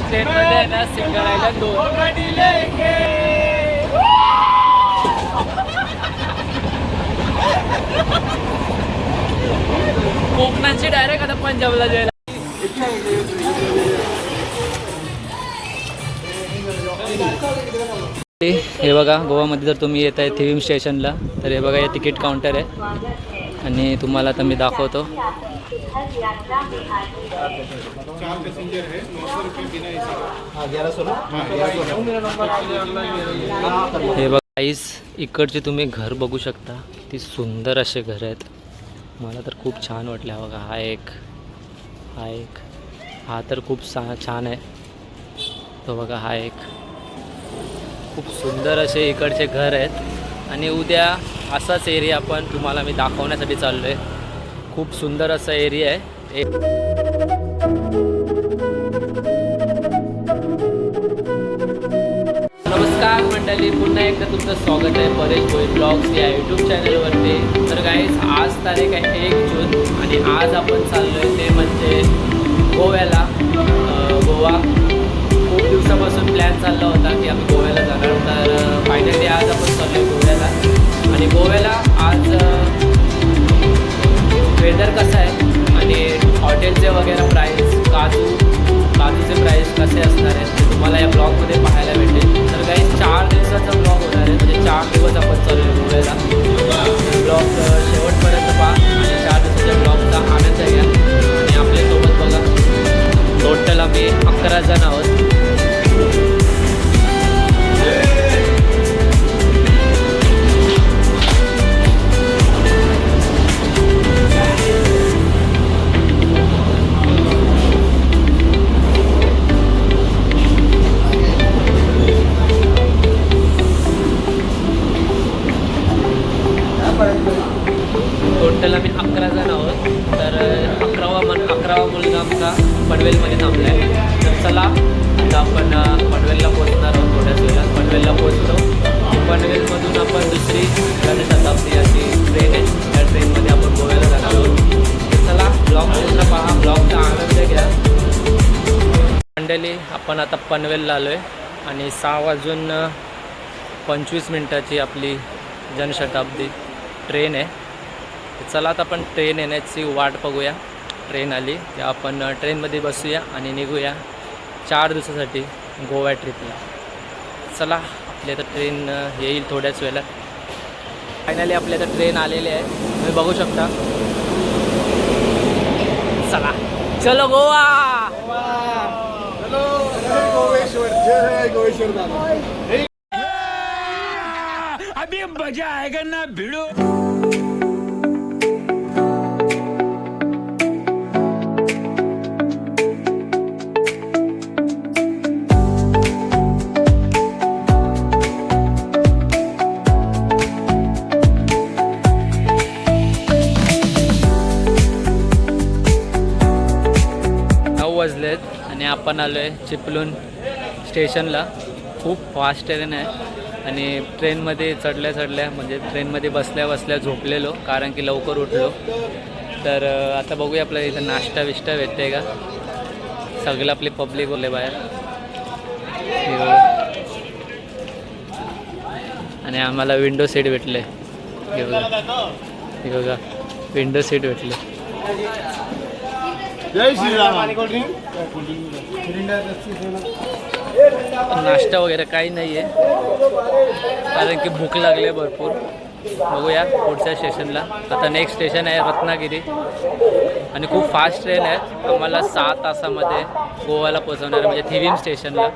ट्रेनमध्ये आहे ना सिंगल आयलंड 2. कोकणाची डायरेक्ट आता पंजाबला जायला. हे बघा गोवामध्ये जर तुम्ही येत आहे थिविम स्टेशनला तर हे बघा हे तिकीट काउंटर आहे आणि तुम्हाला आता मी दाखवतो. हे बघा आईस इकडचे तुम्ही घर बघू शकता, ती सुंदर असे घर आहेत. मला तर खूप छान वाटले. हा बघा हा तर खूप छान आहे. तो बघा हा एक खूप सुंदर असे इकडचे घर आहेत आणि उद्या असाच एरिया पण तुम्हाला मी दाखवण्यासाठी चाललो आहे. खूप सुंदर असा एरिया आहे. नमस्कार मंडळी, पुन्हा एकदा तुमचं स्वागत आहे परेश भोई ब्लॉग्स या यूट्यूब चॅनलवरती. तर गाईज आज तारीख आहे 1 जून आणि आज आपण चाललो आहे ते म्हणजे गोव्याला. गोवा खूप दिवसापासून प्लॅन चालला होता की आम्ही गोव्याला जाणार, तर फायनली आज आपण चाललो आहे गोव्याला. आणि गोव्याला आज वेदर कसं आहे आणि हॉटेलचे वगैरे प्राईस, काजूचे प्राईस कसे असणार आहेत ते तुम्हाला या ब्लॉगमध्ये पाहायला भेटेल. तर काही 4 दिवसाचा ब्लॉग होणार आहे, म्हणजे 4 दिवस आपण चाललो आहे गोव्याला. ब्लॉग शेवटपर्यंत पहा आणि 4 दिवसाच्या ब्लॉगचा आनंद घ्या. आणि आपल्यासोबत बघा टोटल आम्ही 11 जण आहोत. टोटल आम्ही 11 जण आहोत. तर 11वा मुलगा आमचा पनवेलमध्ये थांबला आहे. तर चला आता आपण पनवेलला पोहोचणार आहोत. थोड्याच वेळात पनवेलला पोहोचलो. पनवेलमधून आपण दुसरी जनशताब्दी अशी ट्रेन आहे, त्या ट्रेनमध्ये आपण गोव्याला जाणार आहोत. तर चला ब्लॉग पूर्ण पहा, ब्लॉगचा आनंद घ्या. मंडळी आपण आता पनवेलला आलो आहे आणि 6:25 आपली जनशताब्दी ट्रेन आहे. चला आता आपण ट्रेन येण्याची वाट बघूया. ट्रेन आली की आपण ट्रेनमध्ये बसूया आणि निघूया 4 दिवसासाठी गोवा ट्रिपला. चला आपली आता ट्रेन येईल थोड्याच वेळात. फायनली आपली आता ट्रेन आलेली आहे, तुम्ही बघू शकता. चला चलो गोवा. अभी मजा आएगा ना भिड़ो. वाजलेत आणि आपण आलो आहे चिपळूण स्टेशनला. खूप फास्ट ट्रेन आहे आणि ट्रेनमध्ये चढल्या म्हणजे ट्रेनमध्ये बसल्या झोपलेलो कारण की लवकर उठलो. तर आता बघूया आपल्याला इथं नाश्ता भेटते का. सगळं आपली पब्लिक बोलले बाहेर आणि आम्हाला विंडो सीट भेटले. हे बघा विंडो सीट भेटले. नाश्ता वगैरे काही नाही आहे कारण की भूक लागली आहे भरपूर. बघूया पुढच्या स्टेशनला. आता नेक्स्ट स्टेशन आहे रत्नागिरी आणि खूप फास्ट ट्रेन आहे. आम्हाला 7 तासामध्ये गोव्याला पोहोचवणार आहे, म्हणजे थिविम स्टेशनला.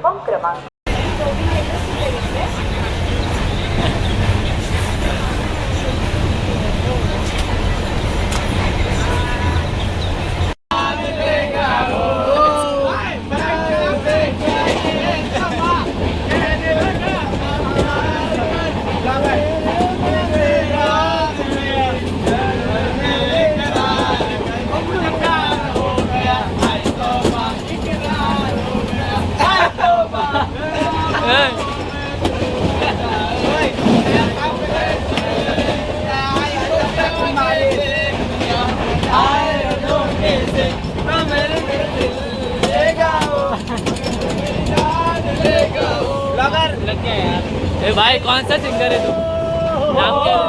ए भाई कौन सा सिंगर है तू? नाम क्या है?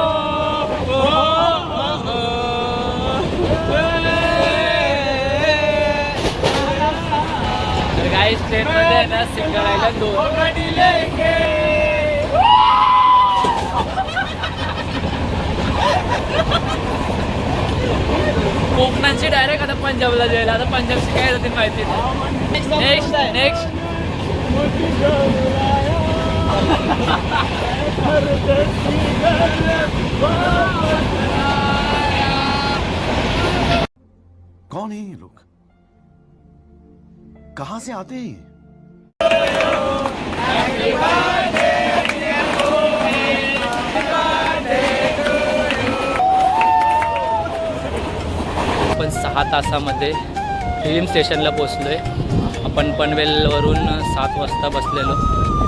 गाइस ट्रेन मध्ये आहे ना सिंगर आयला दोन. कोकणाची डायरेक्ट आता पंजाबला जायला. आता पंजाबची काय जाते माहिती नाही. नेक्स्ट कौन है ये लोग? कहां से आते हैं ये? आपण 6 तासामध्ये फिल्म स्टेशनला पोचलोय. आपण पनवेलवरून 7 वाजता बसलेलो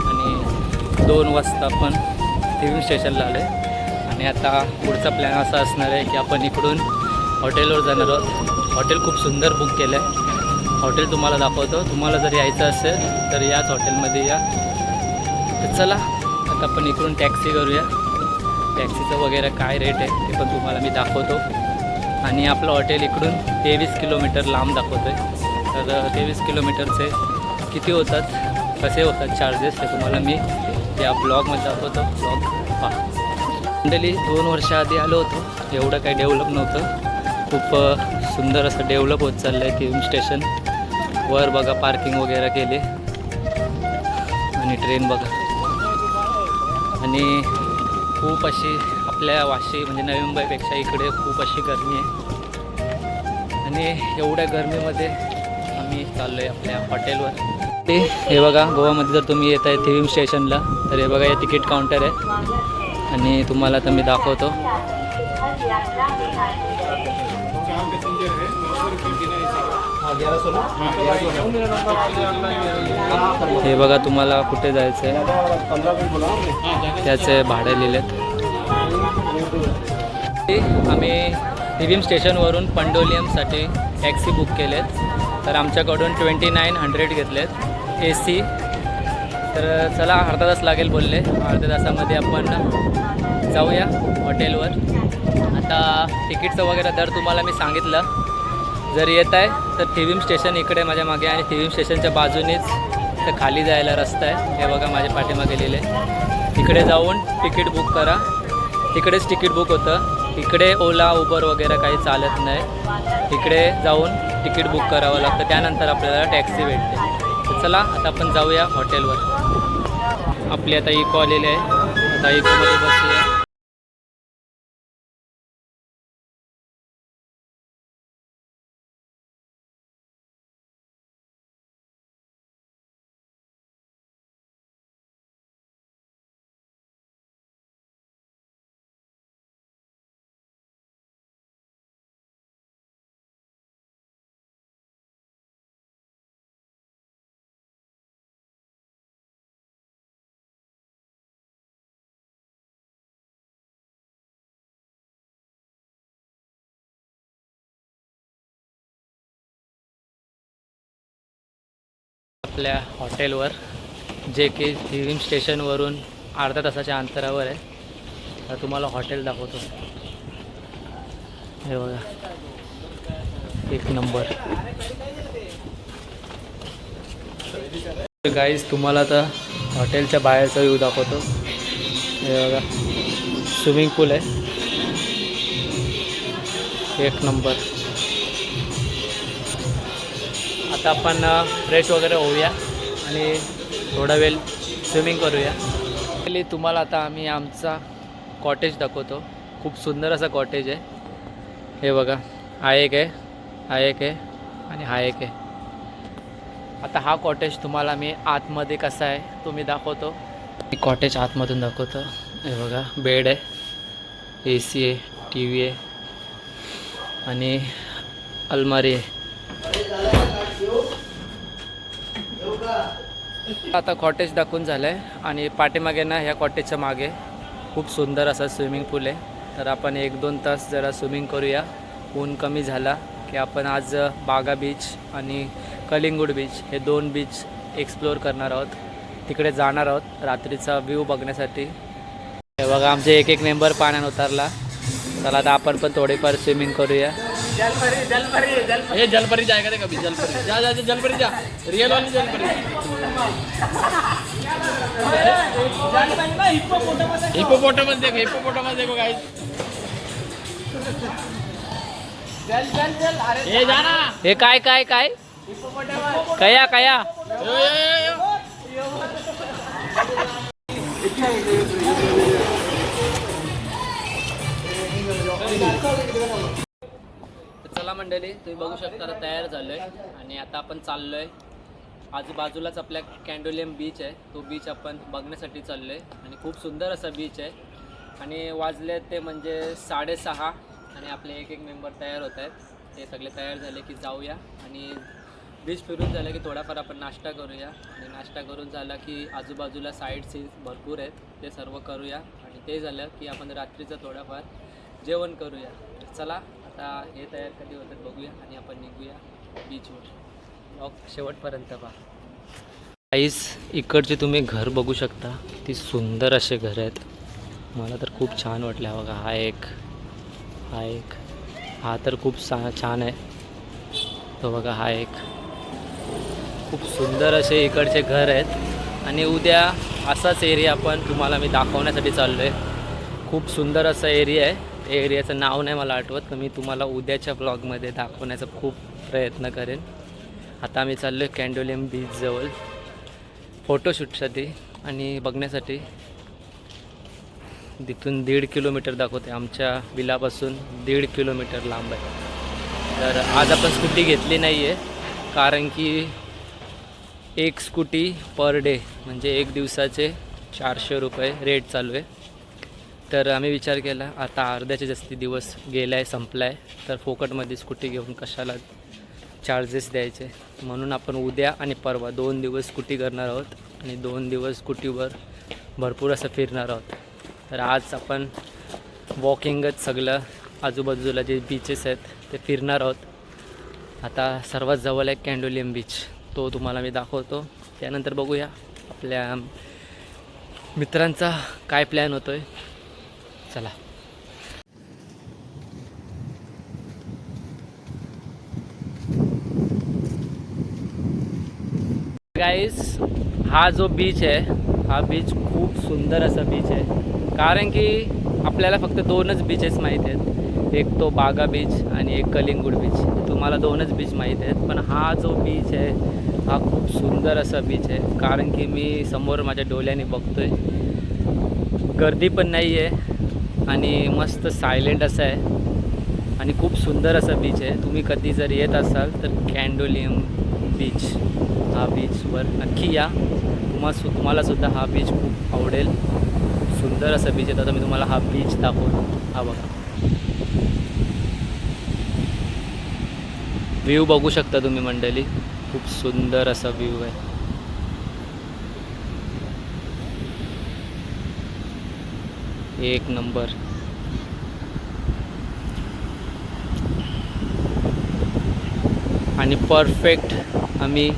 आणि 2 वाजता आपण फिल्म स्टेशनला आलो आहे. आणि आता पुढचा प्लॅन असा असणार आहे की आपण इकडून हॉटेलवर जाणार आहोत. हॉटेल खूप सुंदर बुक केलं आहे. हॉटेल तुम्हाला दाखवतो. तुम्हाला जर यायचं असेल तर याच हॉटेलमध्ये या. तर चला आता आपण इकडून टॅक्सी करूया. टॅक्सीचं वगैरे काय रेट आहे ते पण तुम्हाला मी दाखवतो. आणि आपलं हॉटेल इकडून 23 किलोमीटर लांब दाखवतो आहे. तर 23 किलोमीटरचे किती होतात, कसे होतात चार्जेस ते तुम्हाला मी या ब्लॉगमध्ये दाखवतो. ब्लॉग पहा. मंडळी 2 वर्षाआधी आलो होतो. एवढं काही डेव्हलप नव्हतं. खूप सुंदर असं डेव्हलप होत चाललं आहे फिल्म स्टेशन. वर बघा पार्किंग वगैरे केले आणि ट्रेन बघा. आणि खूप अशी आपल्या वाशी म्हणजे नवी मुंबईपेक्षा इकडे खूप अशी गरमी आहे. आणि एवढ्या गरमीमध्ये आम्ही चाललो आहे आपल्या हॉटेलवर. ते हे बघा गोवामध्ये जर तुम्ही येत आहे फिल्म स्टेशनला तर हे बघा हे तिकीट काउंटर आहे. आणि तुम्हाला तर मी दाखवतो. हे बघा तुम्हाला कुठे जायचं आहे त्याचे भाडे लिहिलेत. आम्ही फिल्म स्टेशनवरून पंडोलियमसाठी टॅक्सी बुक केलेत. तर आमच्याकडून 2900 घेतलेत AC. तर चला अर्धा तास लागेल बोलले. अर्ध्या तासामध्ये आपण जाऊया हॉटेलवर. आता तिकीटचं वगैरे दर तुम्हाला मी सांगितलं. जर येत आहे तर फिल्म स्टेशन इकडे माझ्या मागे आणि फिल्म स्टेशनच्या बाजूनेच तर खाली जायला रस्ता आहे. हे बघा माझ्या पाठीमागे लिहिले. तिकडे जाऊन तिकीट बुक करा. तिकडेच तिकीट बुक होतं. इकडे ओला उबर वगैरे काही चालत नाही. इकडे जाऊन तिकीट बुक करावं लागतं. त्यानंतर आपल्याला टॅक्सी भेटते. तर चला आता आपण जाऊया हॉटेलवर. आपली आता इको आलेली आहे. आता इकोमध्ये बसूया. आपल्या हॉटेलवर जे की फिल्म स्टेशनवरून अर्ध्या तासाच्या अंतरावर आहे. आता तुम्हाला हॉटेल दाखवतो. हे बघा एक नंबर. गाईज तुम्हाला आता हॉटेलच्या बाहेरचा व्ह्यू दाखवतो. हे बघा स्विमिंग पूल आहे. एक नंबर. आता आपण फ्रेश वगैरे होऊया आणि थोडा वेळ स्विमिंग करूया. तुम्हाला आता आम्ही आमचा कॉटेज दाखवतो. खूप सुंदर असा कॉटेज आहे. हे बघा हा एक आहे, हा एक आहे आणि हा एक आहे. आता हा कॉटेज तुम्हाला मी आतमध्ये कसा आहे तो मी दाखवतो. कॉटेज आतमधून दाखवतो. हे बघा बेड आहे, AC आहे, TV आहे आणि अलमारी आहे. आता कॉटेज दाखवून झालं आहे आणि पाठीमागे ना ह्या कॉटेजच्या मागे खूप सुंदर असा स्विमिंग पूल आहे. तर आपण 1-2 तास जरा स्विमिंग करूया. ऊन कमी झाला की आपण आज बागा बीच आणि कलिंगूड बीच हे 2 बीच एक्सप्लोअर करणार आहोत. तिकडे जाणार आहोत रात्रीचा व्ह्यू बघण्यासाठी. हे बघा आमचे एक मेंबर पाण्यात उतरला. चला आता आपण पण थोडीफार स्विमिंग करूया. जलपरी जाएगा रे कभी जलपरी जा जलपरी जा रियल वाली जलपरी हिप्पोपोटामस देखो गाइस ये जाना हे काय काय काय कया कया चला मंडळी तुम्ही बघू शकता आता तयार झालोय आणि आता आपण चाललोय. आजूबाजूलाच आपल्या कॅन्डोलियम बीच आहे. तो बीच आपण बघण्यासाठी चाललोय आणि खूप सुंदर असा बीच आहे. आणि वाजले ते म्हणजे 6:30 आणि आपले एक मेंबर तयार होत आहेत. ते सगळे तयार झाले की जाऊया आणि बीच फिरून झालं की थोडाफार आपण नाश्ता करूया. आणि नाश्ता करून झाला की आजूबाजूला साईड सीन्स भरपूर आहेत ते सर्व करूया. आणि ते झालं की आपण रात्रीचं थोडंफार जेवण करूया. चला आता हे तयार कधी होतात बघूया आणि आपण निघूया बीचवर. ब्लॉग शेवटपर्यंत पहा. आईस इकडचे तुम्ही घर बघू शकता. ती सुंदर असे घर आहेत. मला तर खूप छान वाटलं. हा बघा हा तर खूप छान आहे. तो बघा हा एक खूप सुंदर असे इकडचे घर आहेत. आणि उद्या असाच एरिया आपण तुम्हाला मी दाखवण्यासाठी चाललो आहे. खूप सुंदर असा एरिया आहे. एरियाचं नाव नाही मला आठवत तर मी तुम्हाला उद्याच्या ब्लॉगमध्ये दाखवण्याचा खूप प्रयत्न करेन. आता आम्ही चाललो आहे कॅन्डोलियम बीचजवळ फोटोशूटसाठी आणि बघण्यासाठी. तिथून 1.5 किलोमीटर दाखवते. आमच्या विलापासून 1.5 किलोमीटर लांब आहे. तर आज आपण स्कूटी घेतली नाही आहे कारण की एक स्कूटी पर डे म्हणजे एक दिवसाचे 400 रुपये रेट चालू आहे. तर आम्ही विचार केला आता अर्ध्याचे जास्ती दिवस गेला आहे संपला आहे तर फोकटमध्ये स्कूटी घेऊन कशाला चार्जेस द्यायचे. म्हणून आपण उद्या आणि परवा 2 दिवस स्कूटी करणार आहोत आणि 2 दिवस स्कूटीवर भरपूर असं फिरणार आहोत. तर आज आपण वॉकिंगच सगळं आजूबाजूला जे बीचेस आहेत ते फिरणार आहोत. आता सर्वात जवळ आहे कॅन्डोलियम बीच. तो तुम्हाला मी दाखवतो. त्यानंतर बघूया आपल्या मित्रांचा काय प्लॅन होतो आहे. चला गाईस हा जो बीच आहे हा बीच खूप सुंदर असा बीच आहे. कारण की आपल्याला फक्त 2च बीचेस माहीत आहेत. एक तो बागा बीच आणि एक कलिंगूड बीच. तुम्हाला 2च बीच माहीत आहेत. पण हा जो बीच आहे हा खूप सुंदर असा बीच आहे. कारण की मी समोर माझ्या डोळ्याने बघतोय. गर्दी पण नाही आहे आणि मस्त सायलेंट असं आहे आणि खूप सुंदर असा बीच आहे. तुम्ही कधी जर येत असाल तर कॅन्डोलियम बीच हा बीचवर नक्की या. तुम्हालासुद्धा हा बीच खूप आवडेल. खूप सुंदर असा बीच आहे. आता मी तुम्हाला हा बीच दाखवतो. हा बघा व्ह्यू बघू शकता तुम्ही मंडळी. खूप सुंदर असा व्ह्यू आहे. एक नंबर. आणि परफेक्ट आम्ही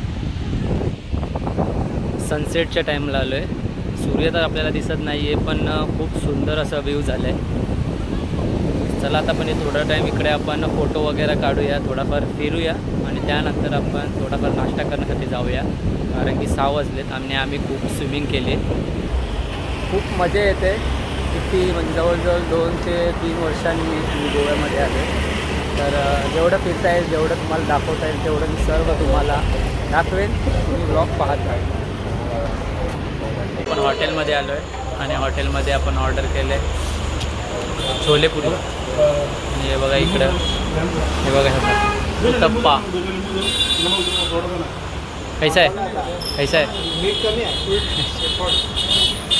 सनसेटच्या टाईमला आलो आहे. सूर्य तर आपल्याला दिसत नाही आहे पण खूप सुंदर असा व्ह्यू झाला आहे. चला आता पण थोडा टाईम इकडे आपण फोटो वगैरे काढूया. थोडाफार फिरूया आणि त्यानंतर आपण थोडाफार नाश्ता करण्यासाठी जाऊया. कारण की 6 वाजलेत आणि आम्ही खूप स्विमिंग केली. खूप मजा येते. किती म्हणजे जवळजवळ 2 ते 3 वर्षांनी मी गोव्यामध्ये आले. तर जेवढं फिरता येईल जेवढं तुम्हाला दाखवता येईल तेवढं मी सर्व तुम्हाला दाखवेन. तुम्ही ब्लॉग पाहत राहा. आपण हॉटेलमध्ये आलो आहे आणि हॉटेलमध्ये आपण ऑर्डर केले छोलेपुरी. आणि हे बघा इकडं हे बघा उत्तप्पा. कैसा आहे मीठ कमी आहे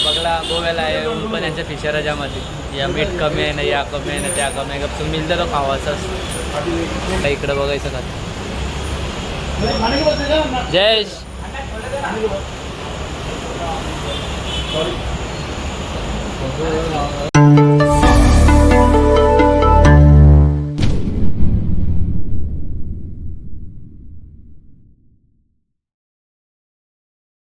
बघला गोव्याला आहे ऊन पण यांच्या फिशराजामध्ये या मीठ कमी आहे ना या कमी आहे ना त्या कमी आहे. गप तुम्ही मिळतं तो खावायचं. इकडं बघायचं का जयेश सॉरी